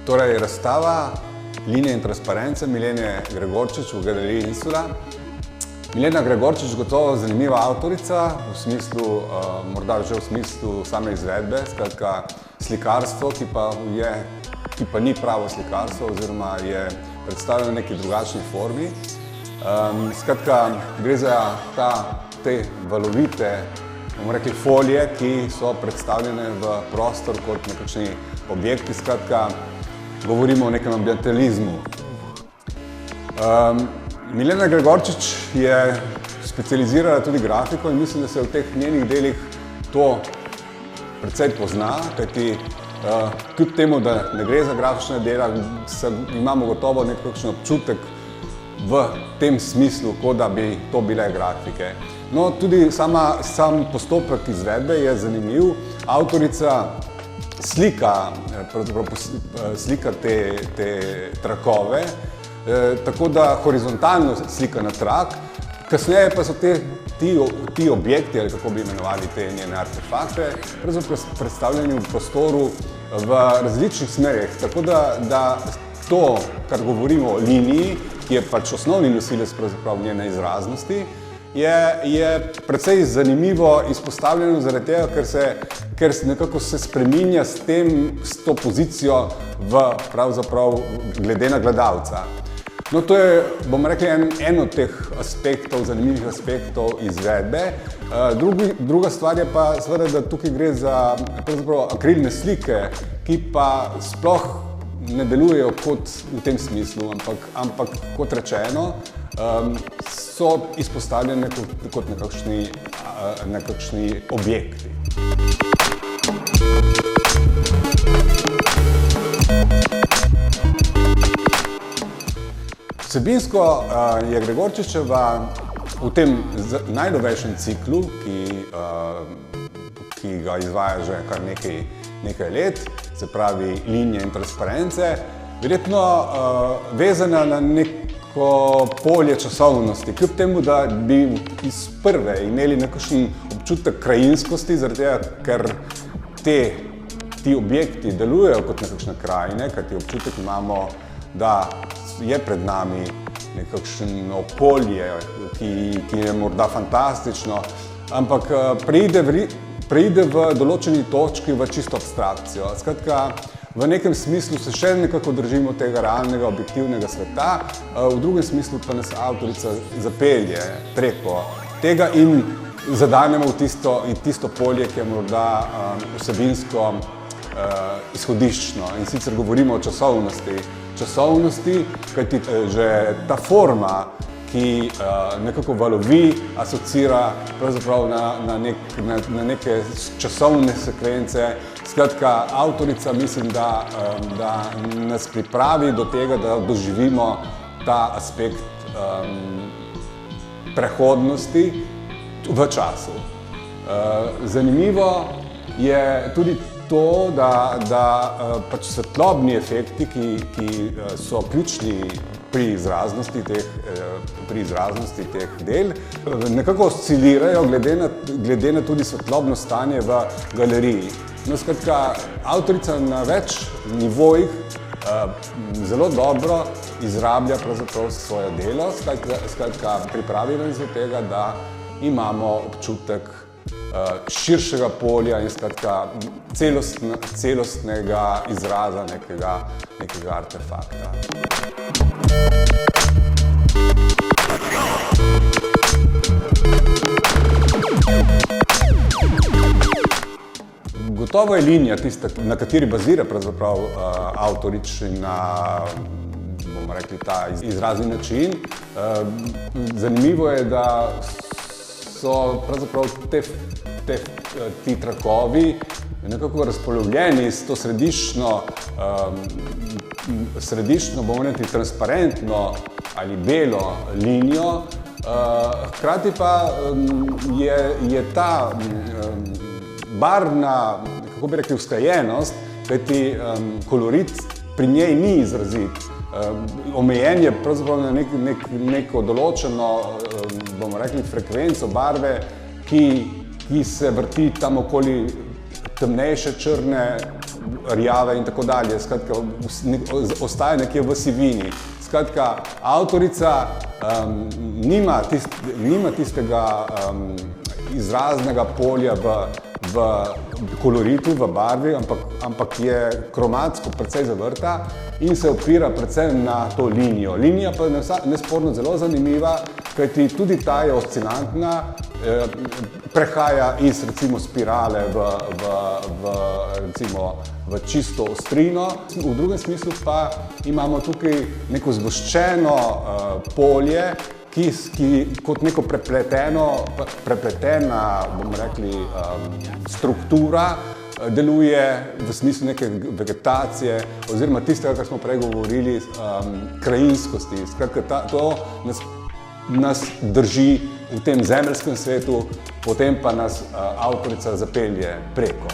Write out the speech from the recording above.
Torej, razstava Linije in transparence Milene Gregorčič v Galeriji Insula. Milena Gregorčič gotovo zanimiva avtorica, v smislu, morda že v smislu same izvedbe, skratka slikarstvo, ki pa ni pravo slikarstvo oziroma je predstavljeno v neki drugačni formi. Skratka, gre za te valovite, bomo rekli, folije, ki so predstavljene v prostor kot nekakšni objekti, skratka, govorimo o nekem ambientalizmu. Milena Gregorčič je specializirala tudi grafiko in mislim, da se v teh njenih delih to precej pozna, kajti kljub temu, da ne gre za grafične dela, imamo gotovo nekakšen občutek v tem smislu, kot da bi to bile grafike. No, tudi sam postopek izvedbe je zanimiv. Avtorica slika te trakove, tako da horizontalno slika na trak, kasneje pa so ti objekti, ali kako bi imenovali te njene artefakte, predstavljeni v prostoru v različnih smerih, tako da to, kar govorimo o liniji, ki je pač osnovni nosilec pravzaprav njene izraznosti, je precej zanimivo izpostavljeno zaradi tega, ker nekako se spreminja s to pozicijo pravzaprav glede na gledalca. No, to je, bomo rekli, en od teh aspektov, zanimivih aspektov izvedbe. Druga stvar je pa seveda, da tukaj gre za pravzaprav akrilne slike, ki pa sploh ne delujejo kot v tem smislu, ampak kot rečeno, so izpostavljene kot nekakšni objekti. Vsebinsko je Gregorčičeva v tem najnovejšem ciklu, ki ga izvaja že kar nekaj let, se pravi Linije in transparence, verjetno vezana na neko polje časovnosti, kljub temu, da bi iz prve imeli nekakšen občutek krajinskosti, zaradi tega, ker ti objekti delujejo kot nekakšne krajine, kajti občutek imamo, da je pred nami nekakšno okolje, ki je morda fantastično, ampak preide v določeni točki v čisto abstrakcijo. Skratka, v nekem smislu se še nekako držimo tega realnega, objektivnega sveta, v drugem smislu pa nas avtorica zapelje preko tega in zadanemo v tisto polje, ki je morda vsebinsko izhodiščno. In sicer govorimo o časovnosti, kajti že ta forma, ki nekako valovi, asocira pravzaprav na neke časovne sekvence. Skratka, avtorica mislim, da nas pripravi do tega, da doživimo ta aspekt prehodnosti v času. Zanimivo je tudi to, da pač svetlobni efekti, ki so ključni pri izraznosti teh del, nekako oscilirajo glede na tudi svetlobno stanje v galeriji. No, skratka, avtorica na več nivojih zelo dobro izrablja pravzaprav svoje delo, skratka, pripravi nas do tega, da imamo občutek širšega polja in skratka celostnega izraza nekega artefakta. Gotovo je linija tista, na kateri bazira pravzaprav avtoričina, bomo rekli, ta izrazni način. Zanimivo je, da so pravzaprav ti trakovi nekako razpolovljeni s to središčno, bomo rekli, transparentno ali belo linijo. Hkrati pa je ta barvna, kako bi rekli, usklajenost, kajti kolorit pri njej ni izrazit. Omejen je pravzaprav na neko določeno, bomo rekli, frekvenco barve, ki se vrti tam okoli temnejše črne rjave in tako dalje, skratka, ostaja nekje v sivini. Skratka, avtorica nima tistega izraznega polja v koloritu, v barvi, ampak je kromatsko precej zavrta in se opira predvsem na to linijo. Linija pa je nesporno zelo zanimiva, kajti tudi ta je oscilantna, prehaja iz recimo spirale v čisto ostrino. V drugem smislu pa imamo tukaj neko zgoščeno polje, ki kot neko prepletena, bomo rekli, struktura deluje v smislu neke vegetacije oziroma tistega, kar smo prej govorili, krajinskosti. Skratka, to nas drži v tem zemeljskem svetu, potem pa nas avtorica zapelje preko.